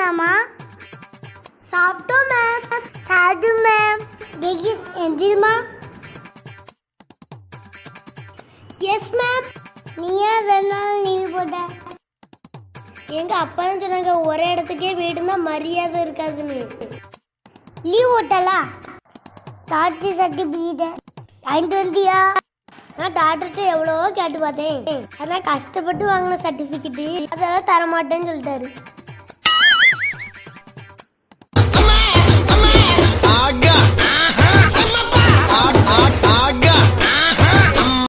சாப்பிட்டீங்களாமா? சாப்பிட்டோம் மேம். சாது மேம். டெகிஸ் எந்திரிமா. Yes ma'am. நீ ஏன் 2 நாள் லீவ் போட்ட? எங்க அப்பா தான் சொன்னாங்க ஒரே இடத்துக்கே வீடுனா மரியாதை இருக்காதுன்னு. லீவ் போட்டலா? டாக்டர் சர்டிஃபிகேட் வாங்கிட்டு வந்தியா? நான் டாக்டர்கிட்ட எவ்வளவோ கேட்டு பார்த்தேன். அதான் கஷ்டப்பட்டு வாங்கின சர்டிஃபிகேட்டு அதெல்லாம் தரமாட்டேன்னு சொல்லிட்டாரு. ஆகா